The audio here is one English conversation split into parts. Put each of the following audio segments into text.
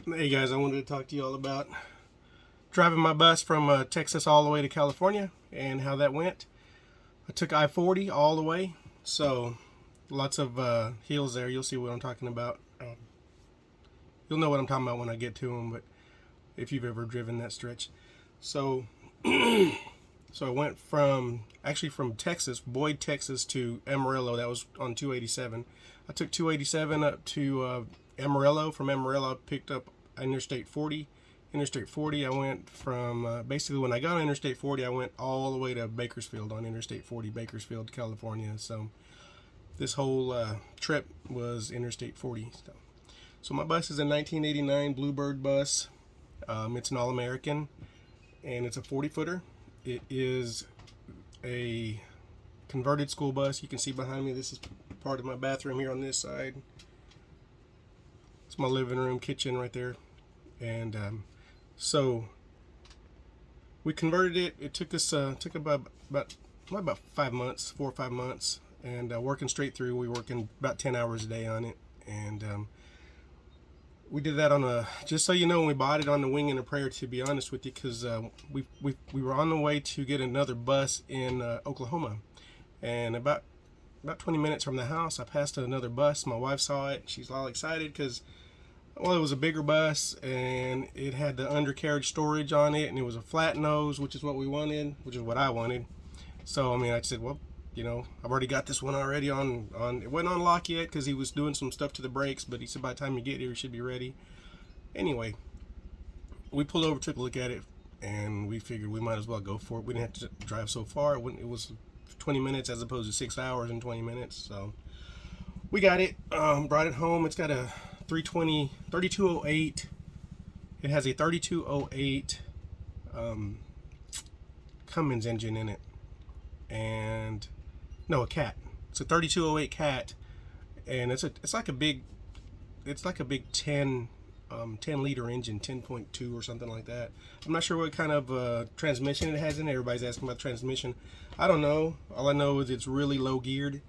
Hey guys, I wanted to talk to you all about driving my bus from Texas all the way to California and how that went. I took I-40 all the way, so lots of hills there. You'll see what I'm talking about. You'll know what I'm talking about when I get to them, but if you've ever driven that stretch. So, so I went from Texas, Boyd, Texas to Amarillo. That was on 287. I took 287 up to Amarillo. From Amarillo, I picked up Interstate 40. Interstate 40, I went from basically when I got on Interstate 40, I went all the way to Bakersfield on Interstate 40, Bakersfield, California. So this whole trip was Interstate 40. So my bus is a 1989 Bluebird bus. It's an All-American, and it's a 40-footer. It is a converted school bus. You can see behind me, this is part of my bathroom here on this side. It's my living room, kitchen right there. And so we converted it. It took us took about 5 months, 4 or 5 months, and working straight through. We were working about 10 hours a day on it, and we did that on a, just so you know, when we bought it, on the wing and a prayer, to be honest with you, because we were on the way to get another bus in Oklahoma, and about 20 minutes from the house, I passed another bus. My wife saw it. She's all excited because, well, it was a bigger bus, and it had the undercarriage storage on it, and it was a flat nose, which is what we wanted, which is what I wanted. So, I mean, I said, well, you know, I've already got this one already on it wasn't on lock yet because he was doing some stuff to the brakes, but he said by the time you get here, it should be ready. Anyway, we pulled over, took a look at it, and we figured we might as well go for it. We didn't have to drive so far. It was 20 minutes as opposed to 6 hours and 20 minutes. So we got it, brought it home. It's got a 3208. It has a 3208 Cummins engine in it, and no, a Cat. It's a 3208 Cat, and it's like a big 10 liter engine, 10.2 or something like that. I'm not sure what kind of transmission it has in it. Everybody's asking about the transmission. I don't know. All I know is it's really low geared,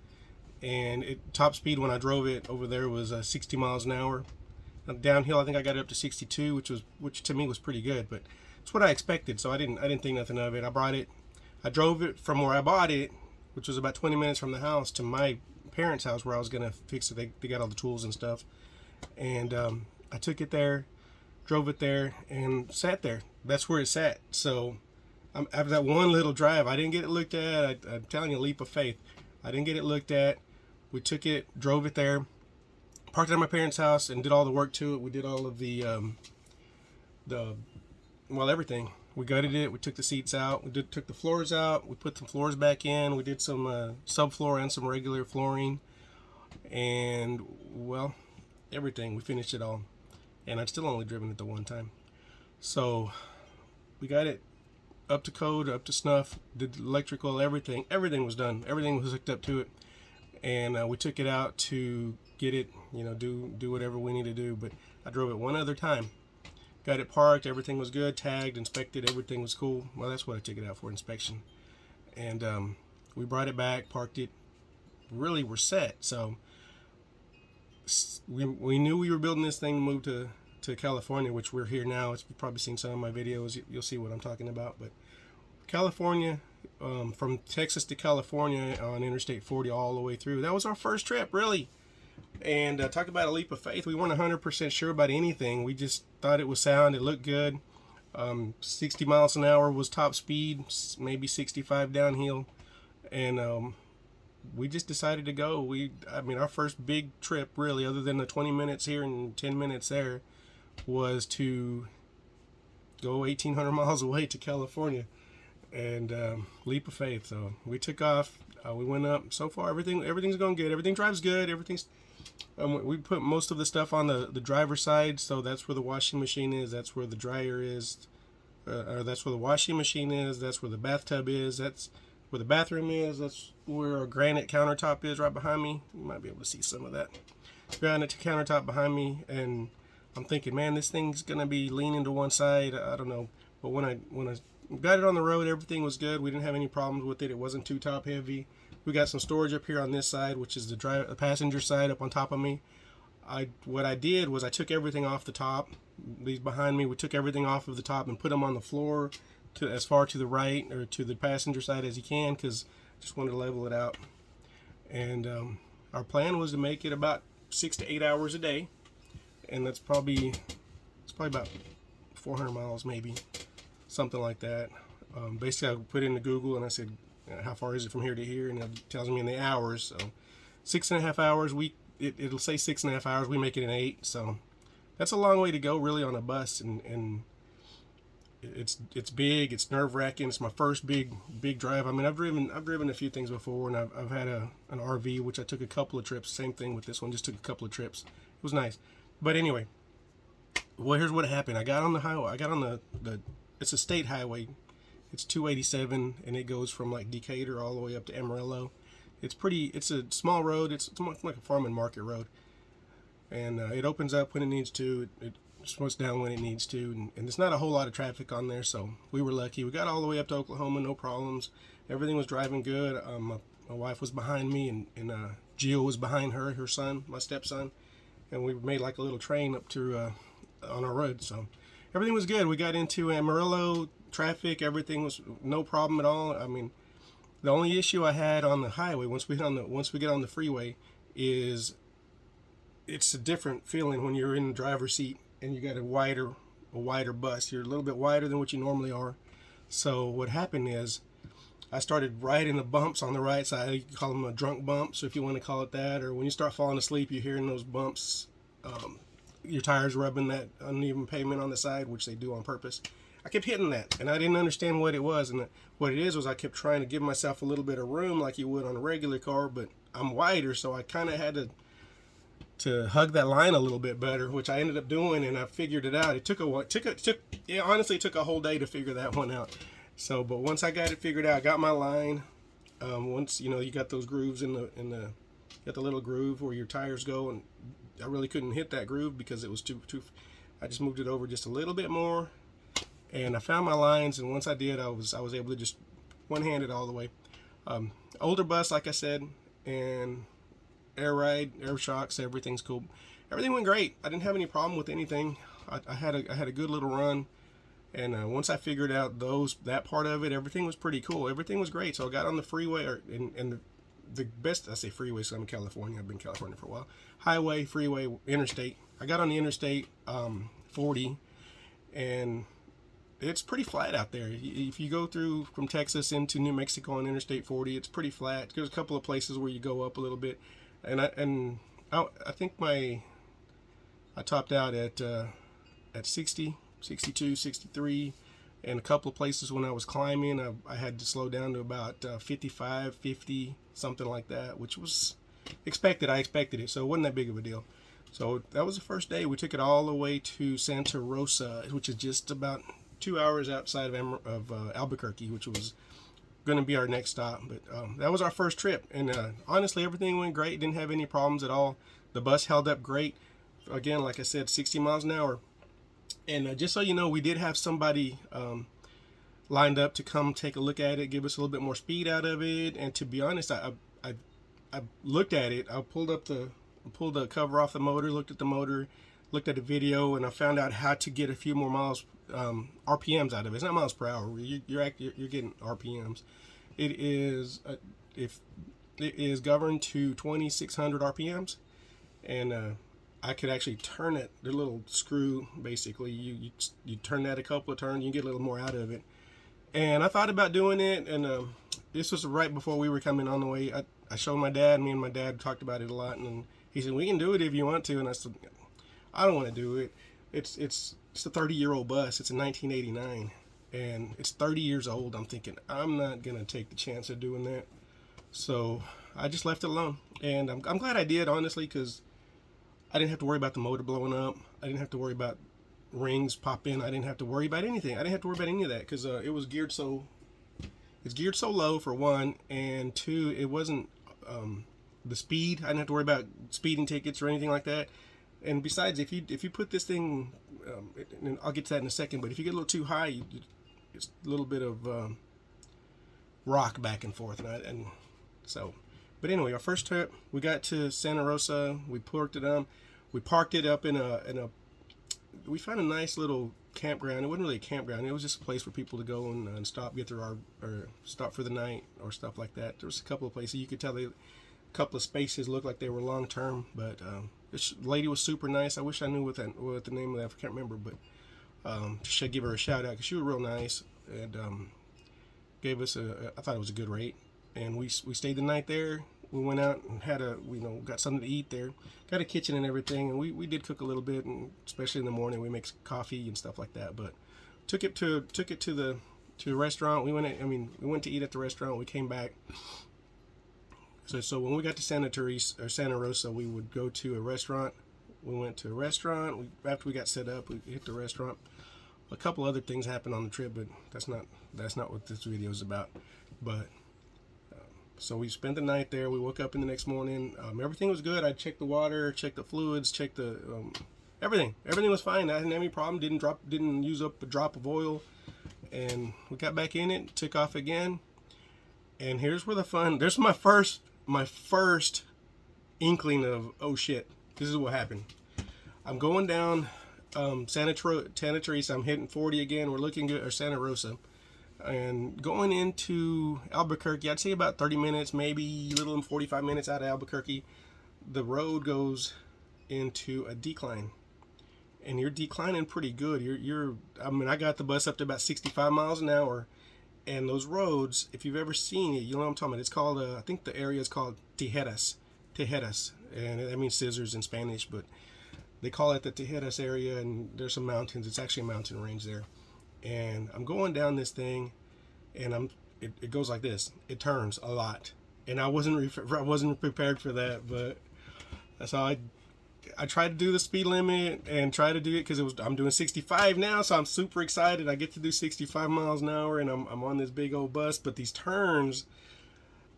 and top speed when I drove it over there was 60 miles an hour. Downhill, I think I got it up to 62, which to me was pretty good, but it's what I expected, so I didn't think nothing of it. I drove it from where I bought it, which was about 20 minutes from the house, to my parents' house where I was gonna fix it. They got all the tools and stuff, and I took it there, drove it there, and sat there. That's where it sat. So after that one little drive, I didn't get it looked at. I'm telling you, a leap of faith. I didn't get it looked at. We took it, drove it there, parked it at my parents' house, and did all the work to it. We did all of the everything. We gutted it. We took the seats out. We took the floors out. We put some floors back in. We did some subfloor and some regular flooring, and well, everything. We finished it all, and I'd still only driven it the one time. So we got it up to code, up to snuff. Did the electrical, everything. Everything was done. Everything was hooked up to it, and we took it out to get it, do whatever we need to do. But I drove it one other time. Got it parked, everything was good, tagged, inspected, everything was cool. Well, that's what I took it out for, inspection. And we brought it back, parked it, really were set. So we knew we were building this thing to move to California, which we're here now. You've probably seen some of my videos. You'll see what I'm talking about. But California, from Texas to California on Interstate 40 all the way through. That was our first trip, really. And talk about a leap of faith. We weren't 100% sure about anything. We just thought it was sound. It looked good. 60 miles an hour was top speed, maybe 65 downhill. And we just decided to go. Our first big trip, really, other than the 20 minutes here and 10 minutes there, was to go 1,800 miles away to California. And leap of faith. So we took off. We went up. So far, everything's going good. Everything drives good. We put most of the stuff on the driver's side, so that's where the washing machine is. That's where the dryer is. That's where the washing machine is. That's where the bathtub is. That's where the bathroom is. That's where a granite countertop is right behind me. You might be able to see some of that. Granite countertop behind me, and I'm thinking, man, this thing's gonna be leaning to one side. I don't know, but when I got it on the road, everything was good. We didn't have any problems with it. It wasn't too top heavy. We got some storage up here on this side, which is the passenger side up on top of me. What I did was I took everything off the top, these behind me, we took everything off of the top and put them on the floor to as far to the right or to the passenger side as you can, because just wanted to level it out. And our plan was to make it about 6 to 8 hours a day, and it's probably about 400 miles, maybe something like that. Basically, I put into Google and I said, how far is it from here to here, and it tells me in the hours. So 6.5 hours. It'll say 6.5 hours. We make it in 8. So that's a long way to go, really, on a bus, and it's big. It's nerve-wracking. It's my first big drive. I mean, I've driven a few things before, and I've had an RV, which I took a couple of trips. Same thing with this one. Just took a couple of trips. It was nice. But anyway, well, here's what happened. I got on the highway. I got on the it's a state highway. It's 287, and it goes from like Decatur all the way up to Amarillo. It's a small road. It's like a farm and market road, and it opens up when it needs to. It slows down when it needs to, and there's not a whole lot of traffic on there, so we were lucky. We got all the way up to Oklahoma, no problems. Everything was driving good. My wife was behind me, and Gio was behind her son, my stepson, and we made like a little train up to on our road. So everything was good. We got into Amarillo. Traffic, everything was no problem at all. I mean, the only issue I had on the highway once we get on the freeway is it's a different feeling when you're in the driver's seat and you got a wider bus. You're a little bit wider than what you normally are. So what happened is I started riding the bumps on the right side. You can call them a drunk bumps, if you want to call it that. Or when you start falling asleep, you're hearing those bumps. Your tires rubbing that uneven pavement on the side, which they do on purpose. I kept hitting that, and I didn't understand what it was. And what it is was I kept trying to give myself a little bit of room like you would on a regular car, but I'm wider, so I kind of had to hug that line a little bit better, which I ended up doing, and I figured it out. It honestly took a whole day to figure that one out. So, but once I got it figured out, I got my line. Once you got those grooves you got the little groove where your tires go, and I really couldn't hit that groove because it was too. I just moved it over just a little bit more. And I found my lines, and once I did, I was able to just one-handed all the way. Older bus, like I said, and air ride, air shocks, everything's cool. Everything went great. I didn't have any problem with anything. I had a good little run, and once I figured out that part of it, everything was pretty cool. Everything was great. So I got on the freeway, and the best, I say freeway, so I'm in California. I've been in California for a while. Highway, freeway, interstate. I got on the Interstate 40, and it's pretty flat out there. If you go through from Texas into New Mexico on Interstate 40, it's pretty flat. There's a couple of places where you go up a little bit, and I think I topped out at 60, 62, 63, and a couple of places when I was climbing, I had to slow down to about 55, 50, something like that, which was expected. I expected it, so it wasn't that big of a deal. So that was the first day. We took it all the way to Santa Rosa, which is just about 2 hours outside of Albuquerque, which was going to be our next stop. But that was our first trip, and honestly, everything went great. Didn't have any problems at all. The bus held up great. Again, like I said, 60 miles an hour. And just so you know, we did have somebody lined up to come take a look at it, give us a little bit more speed out of it. And to be honest, I looked at it. I pulled the cover off the motor, looked at the motor, looked at the video, and I found out how to get a few more miles, RPMs out of it. It's not miles per hour. You're getting RPMs. It is governed to 2,600 RPMs, and I could actually turn it. The little screw, basically, you turn that a couple of turns, you get a little more out of it. And I thought about doing it, and this was right before we were coming on the way. I showed my dad. Me and my dad talked about it a lot, and he said, "We can do it if you want to." And I said, "I don't want to do it. It's a 30-year-old bus. It's a 1989, and it's 30 years old." I'm thinking, I'm not gonna take the chance of doing that. So I just left it alone, and I'm glad I did, honestly, because I didn't have to worry about the motor blowing up. I didn't have to worry about rings popping. I didn't have to worry about anything. I didn't have to worry about any of that because it's geared so low, for one, and two, it wasn't the speed. I didn't have to worry about speeding tickets or anything like that. And besides, if you put this thing, and I'll get to that in a second, but if you get a little too high, it's a little bit of rock back and forth, and so. But anyway, our first trip, we got to Santa Rosa. We parked it up in a we found a nice little campground. It wasn't really a campground. It was just a place for people to go and stop, get their or stop for the night or stuff like that. There was a couple of places you could tell a couple of spaces looked like they were long term, but this lady was super nice. I wish I knew what the name of that. I can't remember, but should give her a shout out because she was real nice and gave us I thought it was a good rate, and we stayed the night there. We went out and had got something to eat there, got a kitchen and everything, and we did cook a little bit, and especially in the morning we make coffee and stuff like that. But took it to the restaurant. We went to eat at the restaurant. We came back. So when we got to Santa Rosa, we would go to a restaurant. We went to a restaurant. After we got set up, we hit the restaurant. A couple other things happened on the trip, but that's not what this video is about. But so we spent the night there. We woke up in the next morning. Everything was good. I checked the water, checked the fluids, checked the everything. Everything was fine. I didn't have any problem. Didn't use up a drop of oil. And we got back in it, took off again. And here's where the fun. There's my first inkling of, oh shit, this is what happened. I'm going down Santa Teresa. I'm hitting 40 again. We're looking good, or Santa Rosa. And going into Albuquerque, I'd say about 30 minutes, maybe a little than 45 minutes out of Albuquerque, the road goes into a decline. And you're declining pretty good. I got the bus up to about 65 miles an hour. And those roads, if you've ever seen it, you know what I'm talking about. It's called, I think the area is called Tijeras. And that means scissors in Spanish, but they call it the Tijeras area, and there's some mountains. It's actually a mountain range there. And I'm going down this thing, and it goes like this. It turns a lot, and I wasn't prepared for that. But so I tried to do the speed limit and try to do it because I'm doing 65 now, so I'm super excited. I get to do 65 miles an hour, and I'm on this big old bus. But these turns,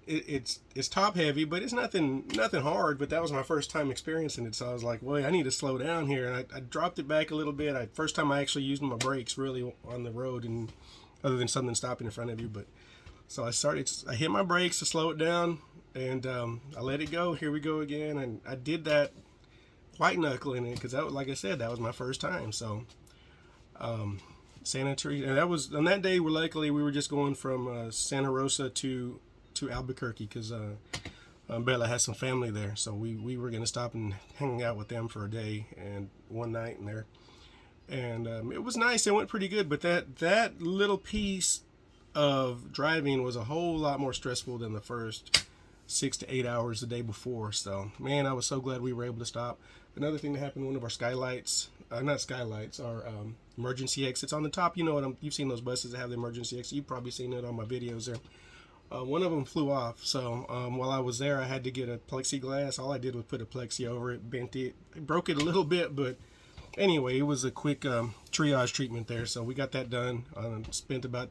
it's top heavy, but it's nothing hard. But that was my first time experiencing it, so I was like, well, I need to slow down here. And I dropped it back a little bit. First time I actually used my brakes really on the road, and other than something stopping in front of you. But so I hit my brakes to slow it down, and I let it go. Here we go again, and I did that white knuckling it because like I said, that was my first time. So Santa Teresa, and that was on that day. We were just going from Santa Rosa to Albuquerque because Bella has some family there, so we were gonna stop and hang out with them for a day and one night in there, and it was nice. It went pretty good, but that little piece of driving was a whole lot more stressful than the first 6 to 8 hours the day before. So man, I was so glad we were able to stop. Another thing that happened, one of our skylights, not skylights, our emergency exits on the top. You know you've seen those buses that have the emergency exit. You've probably seen it on my videos there. One of them flew off, so while I was there, I had to get a plexiglass. All I did was put a plexi over it, bent it, broke it a little bit, but anyway, it was a quick triage treatment there, so we got that done. Spent about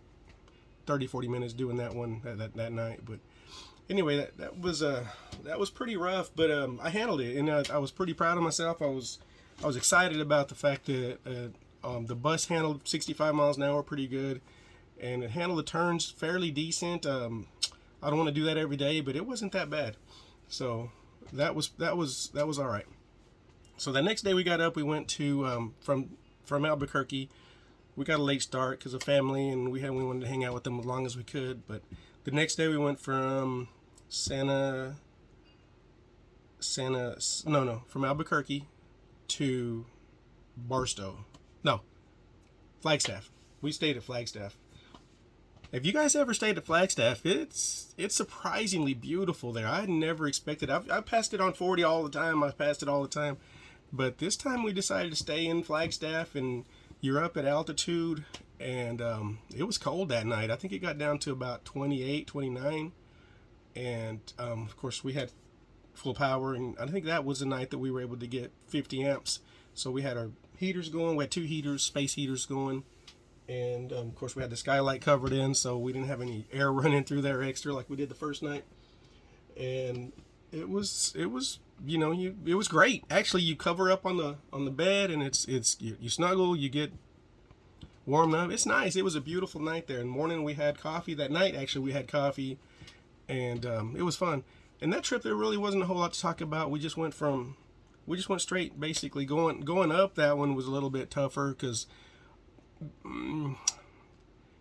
30-40 minutes doing that one that night, but anyway, that was pretty rough, but I handled it, and I was pretty proud of myself. I was excited about the fact that the bus handled 65 miles an hour pretty good, and it handled the turns fairly decent. I don't want to do that every day, but it wasn't that bad. So that was all right. So the next day we got up, we went to from Albuquerque. We got a late start because of family, and we wanted to hang out with them as long as we could. But the next day we went from from Albuquerque to Flagstaff. We stayed at Flagstaff. If you guys ever stayed at Flagstaff, it's surprisingly beautiful there. I had never expected. I passed it on 40 all the time. But this time we decided to stay in Flagstaff, and you're up at altitude, and it was cold that night. I think it got down to about 28, 29, and of course we had full power, and I think that was the night that we were able to get 50 amps. So we had our heaters going. We had 2 heaters, space heaters going. And of course we had the skylight covered in, so we didn't have any air running through there extra like we did the first night. And it was it was great. Actually, you cover up on the bed, and you snuggle, you get warmed up. It's nice. It was a beautiful night there. In the morning we had coffee. That night actually we had coffee, and it was fun. And that trip there really wasn't a whole lot to talk about. We just went from we just went straight. Basically, going up that one was a little bit tougher because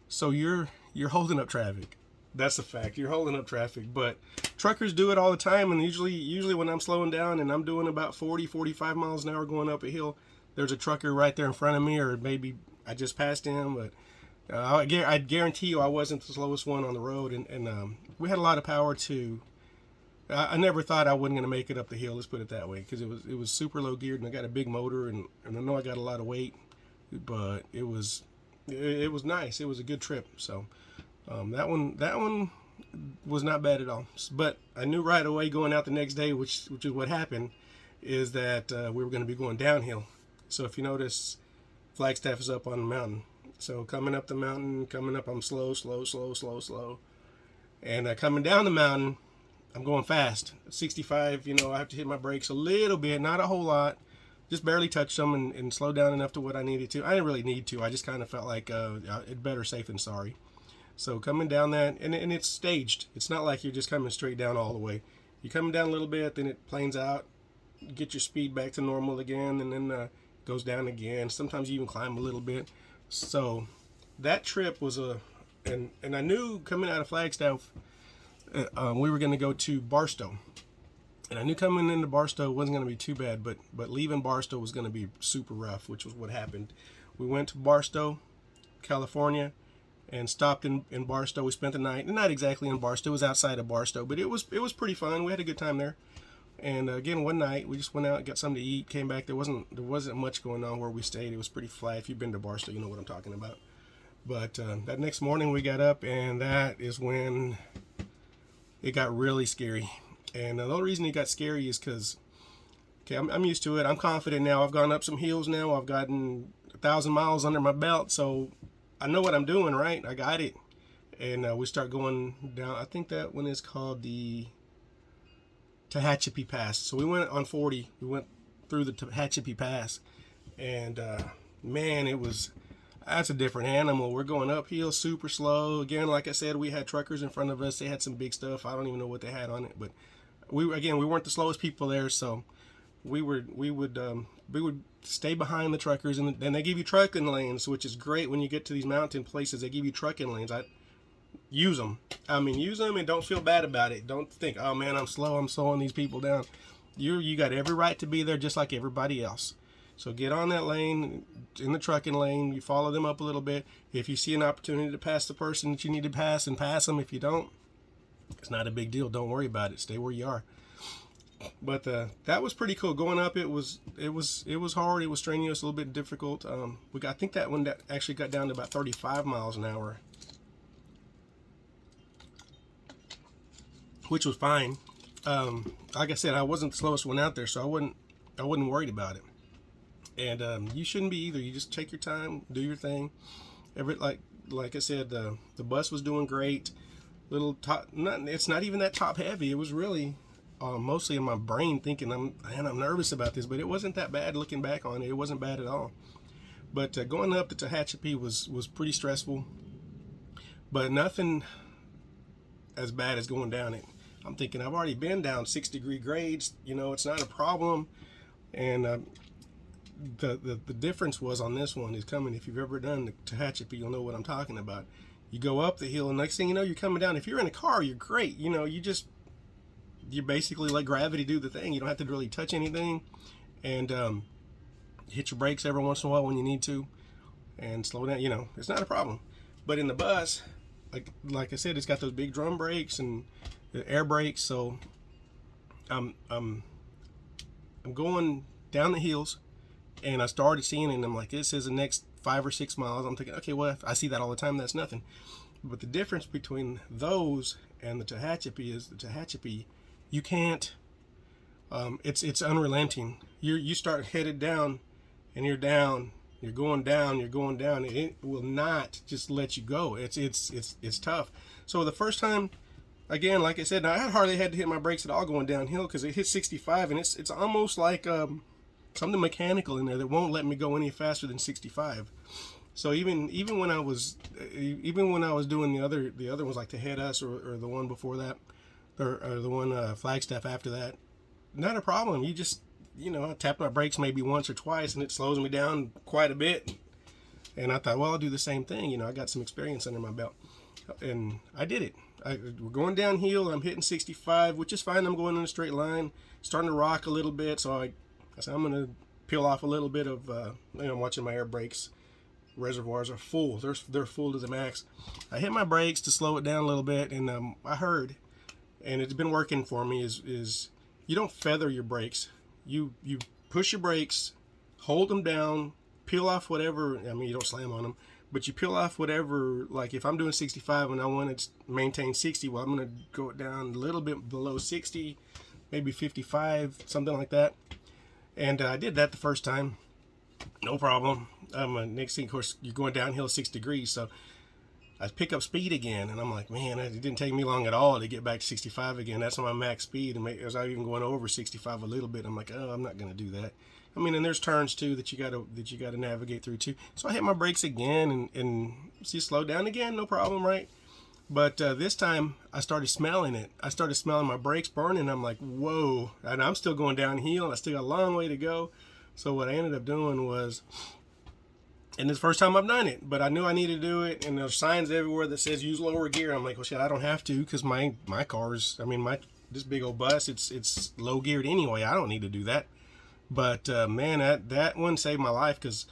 so you're holding up traffic. That's a fact. You're holding up traffic, but truckers do it all the time. And usually when I'm slowing down and I'm doing about 40, 45 miles an hour going up a hill, there's a trucker right there in front of me, or maybe I just passed him. But I'd guarantee you I wasn't the slowest one on the road. And we had a lot of power too. I never thought I wasn't going to make it up the hill. Let's put it that way, because it was super low geared, and I got a big motor, and I know I got a lot of weight, but it was nice. It was a good trip. So that one was not bad at all. But I knew right away going out the next day, which is what happened, is that we were going to be going downhill. So if you notice, Flagstaff is up on the mountain. So coming up the mountain, I'm slow, and coming down the mountain, I'm going fast. 65, I have to hit my brakes a little bit, not a whole lot. Just barely touched them and slowed down enough to what I needed to. I didn't really need to. I just kind of felt like it's better safe than sorry. So coming down that, and it's staged. It's not like you're just coming straight down all the way. You're coming down a little bit, then it planes out, get your speed back to normal again, and then goes down again. Sometimes you even climb a little bit. So that trip was and I knew coming out of Flagstaff, we were going to go to Barstow. And I knew coming into Barstow wasn't going to be too bad, but leaving Barstow was going to be super rough, which was what happened. We went to Barstow, California, and stopped in Barstow. We spent the night, not exactly in Barstow, it was outside of Barstow, but it was pretty fun. We had a good time there. And again, one night we just went out, got something to eat, came back. There wasn't much going on where we stayed. It was pretty flat. If you've been to Barstow, you know what I'm talking about. But that next morning we got up, and that is when it got really scary. And the only reason it got scary is because, okay, I'm used to it. I'm confident now. I've gone up some hills now. I've gotten 1,000 miles under my belt, so I know what I'm doing, right? I got it. And we start going down. I think that one is called the Tehachapi Pass. So we went on 40. We went through the Tehachapi Pass, and man, that's a different animal. We're going uphill super slow. Again, like I said, we had truckers in front of us. They had some big stuff. I don't even know what they had on it, but we weren't the slowest people there, so we would stay behind the truckers, and then they give you trucking lanes, which is great when you get to these mountain places. They give you trucking lanes. Use them. Use them and don't feel bad about it. Don't think, oh man, I'm slow. I'm slowing these people down. You got every right to be there just like everybody else. So get on that lane, in the trucking lane. You follow them up a little bit. If you see an opportunity to pass the person that you need to pass, and pass them. If you don't, it's not a big deal. Don't worry about it. Stay where you are. But that was pretty cool. Going up, it was hard. It was strenuous, a little bit difficult. I think that one that actually got down to about 35 miles an hour, which was fine. Like I said, I wasn't the slowest one out there, so I wasn't worried about it. And you shouldn't be either. You just take your time, do your thing. Like I said, the bus was doing great. It's not even that top heavy. It was really mostly in my brain thinking I'm nervous about this, but it wasn't that bad. Looking back on it, it wasn't bad at all. But going up to Tehachapi was pretty stressful, but nothing as bad as going down it. I'm thinking I've already been down 6-degree grades. It's not a problem. And the difference was on this one is coming. If you've ever done the Tehachapi, you'll know what I'm talking about. You go up the hill, and next thing you know, you're coming down. If you're in a car, you're great. You basically let gravity do the thing. You don't have to really touch anything, and hit your brakes every once in a while when you need to, and slow down. It's not a problem. But in the bus, like I said, it's got those big drum brakes and the air brakes. So I'm going down the hills, and I started seeing it, and I'm like, this is the next 5 or 6 miles. I'm thinking, okay, well, I see that all the time. That's nothing. But the difference between those and the Tehachapi is the Tehachapi, you can't. It's unrelenting. You start headed down, and you're down. You're going down. You're going down. And it will not just let you go. It's tough. So the first time, again, like I said, now I hardly had to hit my brakes at all going downhill because it hit 65, and it's almost like something mechanical in there that won't let me go any faster than 65. So even when I was doing the other ones like the Head Us or the one before that, or the one Flagstaff after that, not a problem. You just I tap my brakes maybe once or twice, and it slows me down quite a bit. And I thought, well, I'll do the same thing. I got some experience under my belt, and I did it. We're going downhill. I'm hitting 65, which is fine. I'm going in a straight line, starting to rock a little bit. So I said, I'm going to peel off a little bit of, I'm watching my air brakes. Reservoirs are full. They're full to the max. I hit my brakes to slow it down a little bit, and I heard, and it's been working for me, is you don't feather your brakes. You push your brakes, hold them down, peel off whatever. I mean, you don't slam on them, but you peel off whatever. Like if I'm doing 65 and I want to maintain 60, well, I'm going to go it down a little bit below 60, maybe 55, something like that. And I did that the first time. No problem. Next thing, of course, you're going downhill 6 degrees, so I pick up speed again, and I'm like, man, it didn't take me long at all to get back to 65 again. That's my max speed, and as I even going over 65 a little bit, I'm like, oh, I'm not going to do that. I mean, and there's turns too that you gotta navigate through too. So I hit my brakes again, and see, slow down again, no problem, right? But this time I started smelling it. I started smelling my brakes burning. I'm like, whoa, and I'm still going downhill. I still got a long way to go. So what I ended up doing was, and it's the first time I've done it, but I knew I needed to do it, and there's signs everywhere that says use lower gear. I'm like, well, shit, I don't have to, because my car's, I mean, this big old bus, it's low geared anyway. I don't need to do that. But man, that one saved my life, because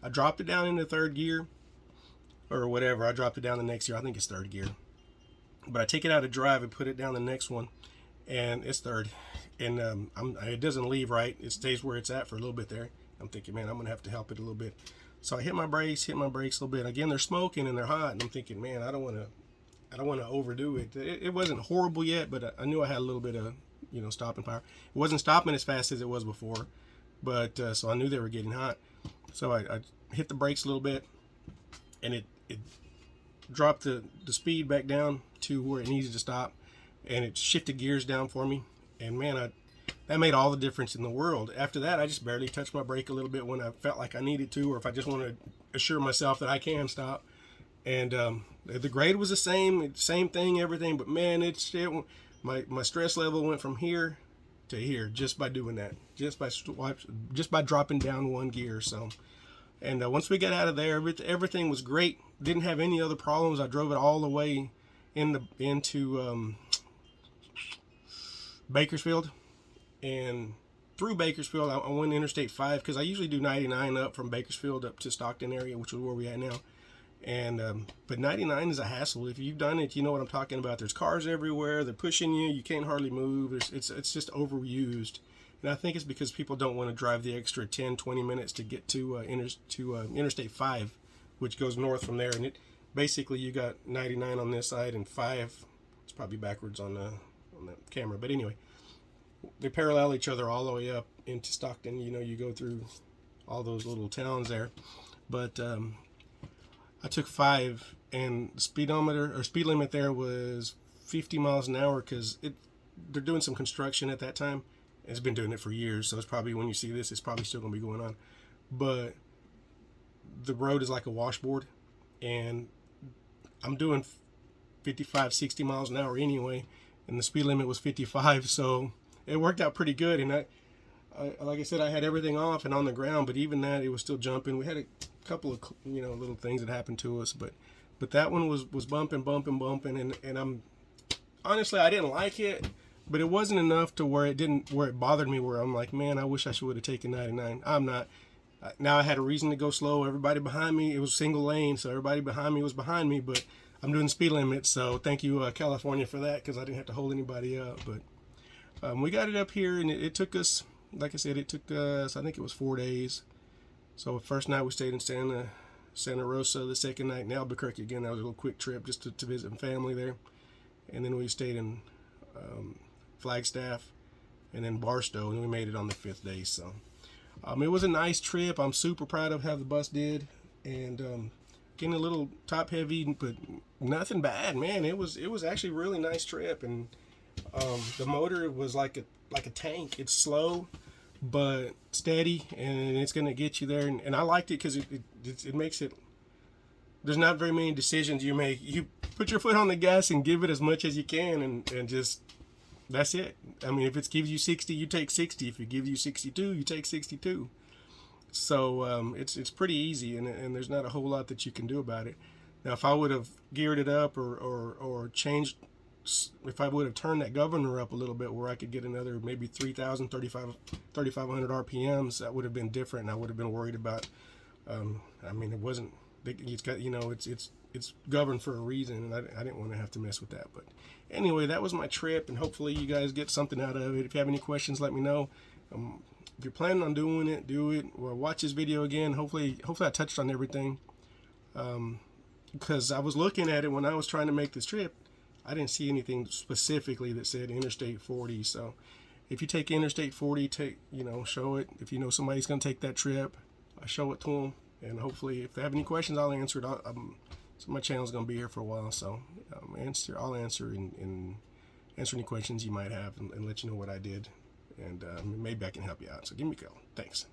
I dropped it down into third gear, or whatever. I dropped it down the next gear. I think it's third gear. But I take it out of drive and put it down the next one, and it's third. And it doesn't leave right. It stays where it's at for a little bit there. I'm thinking, man, I'm going to have to help it a little bit. So I hit my brakes a little bit. Again, they're smoking and they're hot, and I'm thinking, man, I don't want to overdo it. It wasn't horrible yet, but I knew I had a little bit of, stopping power. It wasn't stopping as fast as it was before, but so I knew they were getting hot. So I hit the brakes a little bit, and it dropped the speed back down to where it needed to stop, and it shifted gears down for me. And man, that made all the difference in the world. After that, I just barely touched my brake a little bit when I felt like I needed to, or if I just wanted to assure myself that I can stop. And the grade was the same thing, everything. But man, my stress level went from here to here just by doing that, just by dropping down one gear. So, and once we got out of there, everything was great. Didn't have any other problems. I drove it all the way into Bakersfield, and through Bakersfield I went Interstate 5, because I usually do 99 up from Bakersfield up to Stockton area, which is where we're at now. And but 99 is a hassle. If you've done it, you know what I'm talking about. There's cars everywhere. They're pushing you. You can't hardly move. It's just overused. And I think it's because people don't want to drive the extra 10-20 minutes to get to Interstate 5, which goes north from there. And it basically, you got 99 on this side and 5. It's probably backwards on the camera, but anyway, they parallel each other all the way up into Stockton. You go through all those little towns there. But I took 5, and the speed limit there was 50 miles an hour, because they're doing some construction at that time. It's been doing it for years, so it's probably, when you see this, it's probably still going to be going on. But the road is like a washboard, and I'm doing 55, 60 miles an hour anyway, and the speed limit was 55, so it worked out pretty good. And I like I said, I had everything off and on the ground, but even that, it was still jumping. We had a couple of little things that happened to us, but that one was bumping, and I'm honestly, I didn't like it, but it wasn't enough to where it bothered me, where I'm like, man, I wish I would have taken 99. I'm not. Now I had a reason to go slow. Everybody behind me, it was single lane, so everybody behind me was behind me, but I'm doing speed limit, so thank you, California, for that, because I didn't have to hold anybody up. But we got it up here, and it took us, like I said, I think it was 4 days. So the first night we stayed in Santa Rosa. The second night in Albuquerque. Again, that was a little quick trip just to visit family there. And then we stayed in Flagstaff, and then Barstow, and we made it on the 5th day. So it was a nice trip. I'm super proud of how the bus did, and getting a little top heavy, but nothing bad, man. It was actually a really nice trip, and the motor was like a tank. It's slow but steady, and it's gonna get you there. And I liked it because it makes it. There's not very many decisions you make. You put your foot on the gas and give it as much as you can, and just that's it. I mean, if it gives you 60, you take 60. If it gives you 62, you take 62. So it's pretty easy, and there's not a whole lot that you can do about it. Now, if I would have geared it up or changed, if I would have turned that governor up a little bit where I could get another maybe 3,000, 3,500 RPMs, that would have been different. And I would have been worried about. I mean, it wasn't. It's got, you know, it's governed for a reason, and I didn't want to have to mess with that. But anyway, that was my trip, and hopefully you guys get something out of it. If you have any questions, let me know. If you're planning on doing it, do it, or watch this video again. Hopefully I touched on everything. Because I was looking at it when I was trying to make this trip, I didn't see anything specifically that said Interstate 40. So if you take Interstate 40, show it. If you know somebody's going to take that trip, show it to them. And hopefully, if they have any questions, I'll answer it. So my channel's going to be here for a while, so I'll answer and answer any questions you might have and let you know what I did. And maybe I can help you out. So give me a call. Thanks.